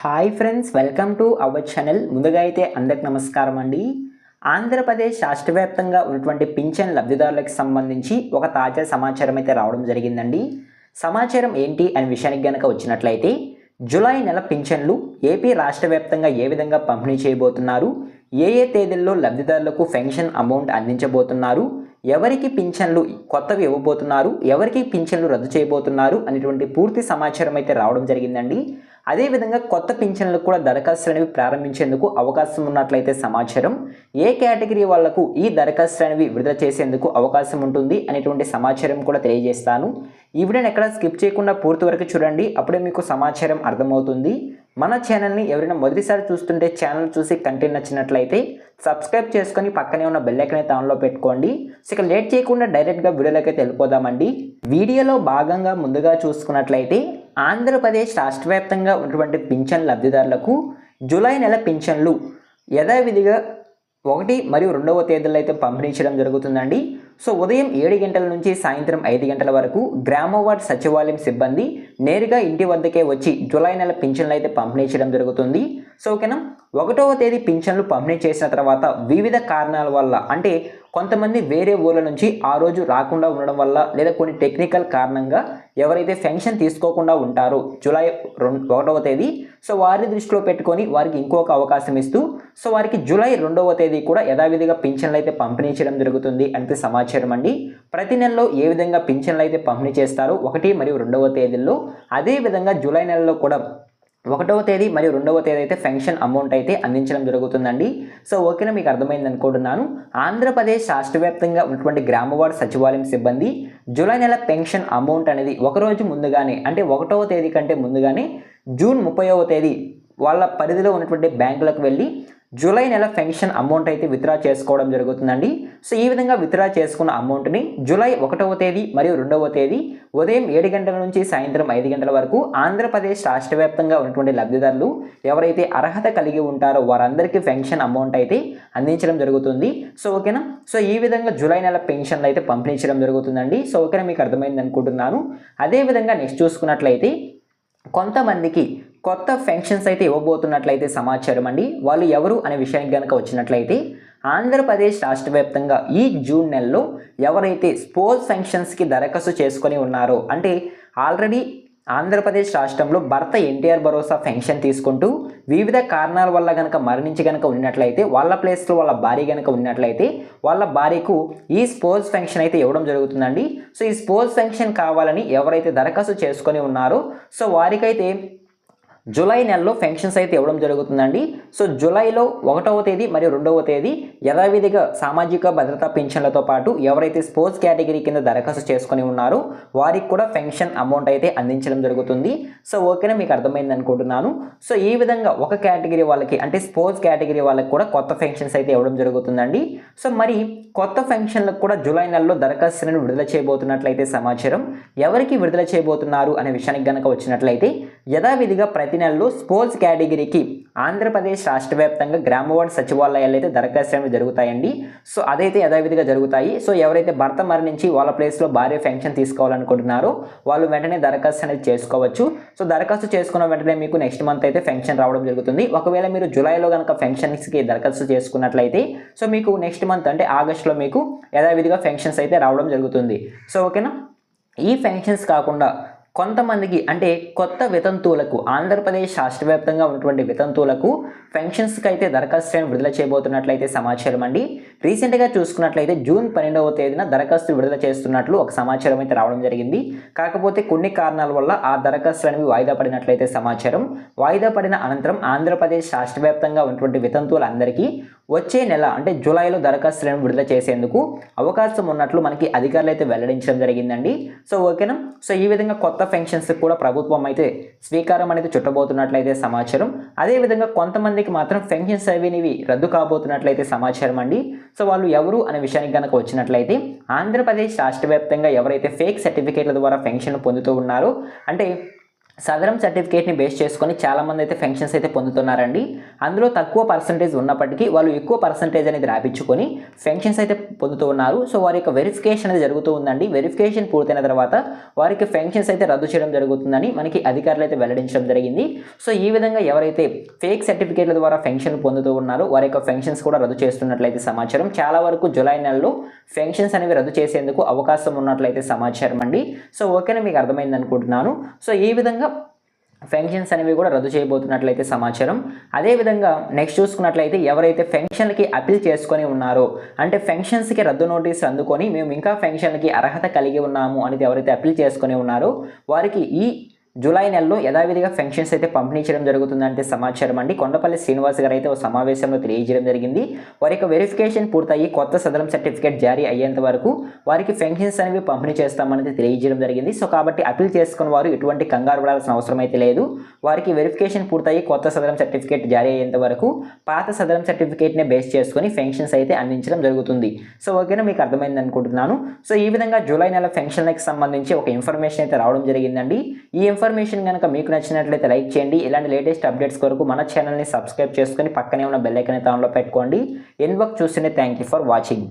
Hi friends, welcome to our channel. ముందుగా అయితే అందరికి నమస్కారం అండి. ఆంధ్రప్రదేశ్ రాష్ట్ర వ్యాప్తంగా ఉన్నటువంటి పింఛన్ లబ్ధిదారులకు సంబంధించి ఒక తాజా సమాచారం అయితే రావడం జరిగిందండి. సమాచారం ఏంటి అనే విషయానికి గనక వచ్చినట్లయితే, జూలై నెల పింఛన్లు ఏపీ రాష్ట్ర వ్యాప్తంగా ఏ విధంగా పంపిణీ చేయబోతున్నారు, ఏ తేదీల్లో లబ్ధిదారులకు పెన్షన్ అమౌంట్ అందించబోతున్నారు, ఎవరికి పింఛన్లు కొత్తవి ఇవ్వబోతున్నారు, ఎవరికి పింఛన్లు రద్దు చేయబోతున్నారు అనేటువంటి పూర్తి సమాచారం అయితే రావడం జరిగిందండి. అదేవిధంగా కొత్త పింఛన్లకు కూడా దరఖాస్తులు అనేవి ప్రారంభించేందుకు అవకాశం ఉన్నట్లయితే సమాచారం, ఏ కేటగిరీ వాళ్లకు ఈ దరఖాస్తులు అనేవి విడుదల చేసేందుకు అవకాశం ఉంటుంది అనేటువంటి సమాచారం కూడా తెలియజేస్తాను. ఈ వీడియోని ఎక్కడ స్కిప్ చేయకుండా పూర్తి వరకు చూడండి, అప్పుడే మీకు సమాచారం అర్థమవుతుంది. మన ఛానల్ని ఎవరైనా మొదటిసారి చూస్తుంటే ఛానల్ చూసి కంటెంట్ నచ్చినట్లయితే సబ్స్క్రైబ్ చేసుకొని పక్కనే ఉన్న బెల్ ఐకాన్ అయితే ఆన్లో పెట్టుకోండి. ఇక లేట్ చేయకుండా డైరెక్ట్గా వీడియోలోకి అయితే వెళ్ళిపోదామండి. వీడియోలో భాగంగా ముందుగా చూసుకున్నట్లయితే, ఆంధ్రప్రదేశ్ రాష్ట్ర వ్యాప్తంగా ఉన్నటువంటి పింఛన్ లబ్ధిదారులకు జూలై నెల పింఛన్లు యథావిధిగా 1 మరియు 2వ తేదీల్లో అయితే పంపిణీ చేయడం జరుగుతుందండి. సో ఉదయం 7 గంటల నుంచి సాయంత్రం 5 గంటల వరకు గ్రామ వార్డ్ సచివాలయం సిబ్బంది నేరుగా ఇంటి వద్దకే వచ్చి జూలై నెల పింఛన్లు అయితే పంపిణీ చేయడం జరుగుతుంది. సో ఓకేనా, 1వ తేదీ పింఛన్లు పంపిణీ చేసిన తర్వాత వివిధ కారణాల వల్ల, అంటే కొంతమంది వేరే ఊళ్ళ నుంచి ఆ రోజు రాకుండా ఉండడం వల్ల, లేదా కొన్ని టెక్నికల్ కారణంగా ఎవరైతే పెన్షన్ తీసుకోకుండా ఉంటారో జూలై 1వ తేదీ, సో వారిని దృష్టిలో పెట్టుకొని వారికి ఇంకొక అవకాశం ఇస్తూ, సో వారికి జూలై 2వ తేదీ కూడా యథావిధిగా పింఛన్లు అయితే పంపిణీ చేయడం జరుగుతుంది అంటే సమాచారం అండి. ప్రతి నెలలో ఏ విధంగా పింఛన్లు అయితే పంపిణీ చేస్తారో 1 మరియు 2వ తేదీల్లో, అదేవిధంగా జూలై నెలలో కూడా 1వ తేదీ మరియు 2వ తేదీ అయితే పెన్షన్ అమౌంట్ అయితే అందించడం జరుగుతుందండి. సో ఓకేనా, మీకు అర్థమైంది అనుకుంటున్నాను. ఆంధ్రప్రదేశ్ రాష్ట్ర వ్యాప్తంగా ఉన్నటువంటి గ్రామ వార్డ్ సచివాలయం సిబ్బంది జూలై నెల పెన్షన్ అమౌంట్ అనేది ఒకరోజు ముందుగానే, అంటే 1వ తేదీ కంటే ముందుగానే జూన్ 30వ తేదీ వాళ్ళ పరిధిలో ఉన్నటువంటి బ్యాంకులకు వెళ్ళి జూలై నెల పెన్షన్ అమౌంట్ అయితే విత్డ్రా చేసుకోవడం జరుగుతుందండి. సో ఈ విధంగా విత్డ్రా చేసుకున్న అమౌంట్ని జూలై 1వ తేదీ మరియు 2వ తేదీ ఉదయం 7 గంటల నుంచి సాయంత్రం 5 గంటల వరకు ఆంధ్రప్రదేశ్ రాష్ట్ర వ్యాప్తంగా ఉన్నటువంటి లబ్ధిదారులు ఎవరైతే అర్హత కలిగి ఉంటారో వారందరికీ పెన్షన్ అమౌంట్ అయితే అందించడం జరుగుతుంది. సో ఓకేనా, సో ఈ విధంగా జూలై నెల పెన్షన్లు అయితే పంపిణీ చేయడం జరుగుతుందండి. సో ఓకేనా, మీకు అర్థమైంది అనుకుంటున్నాను. అదేవిధంగా నెక్స్ట్ చూసుకున్నట్లయితే, కొంతమందికి కొత్త పెన్షన్స్ అయితే ఇవ్వబోతున్నట్లయితే సమాచారం అండి. వాళ్ళు ఎవరు అనే విషయానికి కనుక వచ్చినట్లయితే, ఆంధ్రప్రదేశ్ రాష్ట్ర వ్యాప్తంగా ఈ జూన్ నెలలో ఎవరైతే స్పోర్ట్స్ పెన్షన్స్కి దరఖాస్తు చేసుకొని ఉన్నారో, అంటే ఆల్రెడీ ఆంధ్రప్రదేశ్ రాష్ట్రంలో భర్త ఎన్టీఆర్ భరోసా పెన్షన్ తీసుకుంటూ వివిధ కారణాల వల్ల కనుక మరణించి కనుక ఉన్నట్లయితే, వాళ్ళ ప్లేస్లో వాళ్ళ భార్య కనుక ఉన్నట్లయితే వాళ్ళ భార్యకు ఈ స్పోర్ట్స్ పెన్షన్ అయితే ఇవ్వడం జరుగుతుందండి. సో ఈ స్పోర్ట్స్ పెన్షన్ కావాలని ఎవరైతే దరఖాస్తు చేసుకొని ఉన్నారో, సో వారికైతే జూలై నెలలో పెన్షన్స్ అయితే ఇవ్వడం జరుగుతుందండి. సో జూలైలో 1వ తేదీ మరియు 2వ తేదీ యథావిధిగా సామాజిక భద్రతా పెన్షన్లతో పాటు ఎవరైతే స్పోర్ట్స్ కేటగిరీ కింద దరఖాస్తు చేసుకొని ఉన్నారో వారికి కూడా పెన్షన్ అమౌంట్ అయితే అందించడం జరుగుతుంది. సో ఓకేనా, మీకు అర్థమైంది అనుకుంటున్నాను. సో ఈ విధంగా ఒక కేటగిరీ వాళ్ళకి, అంటే స్పోర్ట్స్ కేటగిరీ వాళ్ళకి కూడా కొత్త పెన్షన్స్ అయితే ఇవ్వడం జరుగుతుందండి. సో మరి కొత్త పెన్షన్లకు కూడా జూలై నెలలో దరఖాస్తులను విడుదల చేయబోతున్నట్లయితే సమాచారం, ఎవరికి విడుదల చేయబోతున్నారు అనే విషయానికి కనుక వచ్చినట్లయితే, యథావిధిగా ప్రతి నెలలో స్పోర్ట్స్ కేటగిరీకి ఆంధ్రప్రదేశ్ రాష్ట్ర వ్యాప్తంగా గ్రామ వార్డ్ సచివాలయాలు అయితే దరఖాస్తులు జరుగుతాయండి. సో అదైతే యథావిధిగా జరుగుతాయి. సో ఎవరైతే భర్త మరణించి వాళ్ళ ప్లేస్లో భార్య పెన్షన్ తీసుకోవాలనుకుంటున్నారో వాళ్ళు వెంటనే దరఖాస్తు అనేది చేసుకోవచ్చు. సో దరఖాస్తు చేసుకున్న వెంటనే మీకు నెక్స్ట్ మంత్ అయితే పెన్షన్ రావడం జరుగుతుంది. ఒకవేళ మీరు జూలైలో కనుక పెన్షన్స్కి దరఖాస్తు చేసుకున్నట్లయితే, సో మీకు నెక్స్ట్ మంత్ అంటే ఆగస్టులో మీకు యథావిధిగా పెన్షన్స్ అయితే రావడం జరుగుతుంది. సో ఓకేనా, ఈ పెన్షన్స్ కాకుండా కొంతమందికి, అంటే కొత్త వితంతువులకు, ఆంధ్రప్రదేశ్ రాష్ట్ర వ్యాప్తంగా ఉన్నటువంటి వితంతువులకు పెన్షన్స్కి అయితే దరఖాస్తులను విడుదల చేయబోతున్నట్లయితే సమాచారం అండి. రీసెంట్గా చూసుకున్నట్లయితే జూన్ 12వ తేదీన దరఖాస్తులు విడుదల చేస్తున్నట్లు ఒక సమాచారం అయితే రావడం జరిగింది. కాకపోతే కొన్ని కారణాల వల్ల ఆ దరఖాస్తులు అనేవి వాయిదా పడినట్లయితే సమాచారం. వాయిదా పడిన అనంతరం ఆంధ్రప్రదేశ్ రాష్ట్ర వ్యాప్తంగా ఉన్నటువంటి వితంతువులందరికీ వచ్చే నెల, అంటే జూలైలో దరఖాస్తులను విడుదల చేసేందుకు అవకాశం ఉన్నట్లు మనకి అధికారులు అయితే వెల్లడించడం జరిగిందండి. సో ఓకేనా, సో ఈ విధంగా కొత్త పెన్షన్స్ కూడా ప్రభుత్వం అయితే స్వీకారం అనేది చుట్టబోతున్నట్లయితే సమాచారం. అదేవిధంగా కొంతమందికి మాత్రం పెన్షన్స్ అనేవి రద్దు కాబోతున్నట్లయితే సమాచారం అండి. సో వాళ్ళు ఎవరు అనే విషయానికి కనుక వచ్చినట్లయితే, ఆంధ్రప్రదేశ్ రాష్ట్ర వ్యాప్తంగా ఎవరైతే ఫేక్ సర్టిఫికేట్ల ద్వారా పెన్షన్ పొందుతూ ఉన్నారో, అంటే సదరం సర్టిఫికేట్ని బేస్ చేసుకొని చాలామంది అయితే పెన్షన్స్ అయితే పొందుతున్నారండి. అందులో తక్కువ పర్సంటేజ్ ఉన్నప్పటికీ వాళ్ళు ఎక్కువ పర్సంటేజ్ అనేది రాపించుకొని పెన్షన్స్ అయితే పొందుతూ ఉన్నారు. సో వారి యొక్క వెరిఫికేషన్ అనేది జరుగుతూ ఉందండి. వెరిఫికేషన్ పూర్తయిన తర్వాత వారికి పెన్షన్స్ అయితే రద్దు చేయడం జరుగుతుందని మనకి అధికారులు అయితే వెల్లడించడం జరిగింది. సో ఈ విధంగా ఎవరైతే ఫేక్ సర్టిఫికేట్ల ద్వారా పెన్షన్ పొందుతూ ఉన్నారో వారి యొక్క పెన్షన్స్ కూడా రద్దు చేస్తున్నట్లయితే సమాచారం. చాలా వరకు జూలై నెలలో పెన్షన్స్ అనేవి రద్దు చేసేందుకు అవకాశం ఉన్నట్లయితే సమాచారం అండి. సో ఓకేనా, మీకు అర్థమైంది అనుకుంటున్నాను. సో ఈ విధంగా పెన్షన్స్ అనేవి కూడా రద్దు చేయబోతున్నట్లయితే సమాచారం. అదేవిధంగా నెక్స్ట్ చూసుకున్నట్లయితే ఎవరైతే పెన్షన్లకి అపీల్ చేసుకొని ఉన్నారో, అంటే పెన్షన్స్కి రద్దు నోటీస్ అందుకొని మేము ఇంకా పెన్షన్లకి అర్హత కలిగి ఉన్నాము అనేది ఎవరైతే అపీల్ చేసుకొని ఉన్నారో వారికి ఈ జూలై నెలలో యథావిధిగా పెన్షన్స్ అయితే పంపిణీ చేయడం జరుగుతుందంటే సమాచారం అండి. కొండపల్లి శ్రీనివాస్ గారు అయితే ఒక సమావేశంలో తెలియజేయడం జరిగింది. వారి యొక్క వెరిఫికేషన్ పూర్తయి కొత్త సదరం సర్టిఫికేట్ జారీ అయ్యేంత వరకు వారికి పెన్షన్స్ అనేవి పంపిణీ చేస్తామని తెలియజేయడం జరిగింది. సో కాబట్టి అపీల్ చేసుకున్న వారు ఎటువంటి కంగారు పడాల్సిన అవసరం అయితే లేదు. వారికి వెరిఫికేషన్ పూర్తయి కొత్త సదరం సర్టిఫికేట్ జారీ అయ్యేంత వరకు పాత సదరం సర్టిఫికేట్నే బేస్ చేసుకొని పెన్షన్స్ అయితే అందించడం జరుగుతుంది. సో ఓకేనా, మీకు అర్థమైంది అనుకుంటున్నాను. సో ఈ విధంగా జూలై నెల పెన్షన్లకు సంబంధించి ఒక ఇన్ఫర్మేషన్ అయితే రావడం జరిగిందండి. ఈ ఇన్ఫర్మేషన్ కనుక మీకు నచ్చినట్లయితే లైక్ చేయండి. ఇలాంటి లేటెస్ట్ అప్డేట్స్ కొరకు మన ఛానల్ని సబ్స్క్రైబ్ చేసుకొని పక్కనే ఉన్న బెల్ ఐకాన్ అయితే ఆన్లో పెట్టుకోండి. ఎన్ వర్క్ చూస్తేనే థ్యాంక్ యూ ఫర్ వాచింగ్.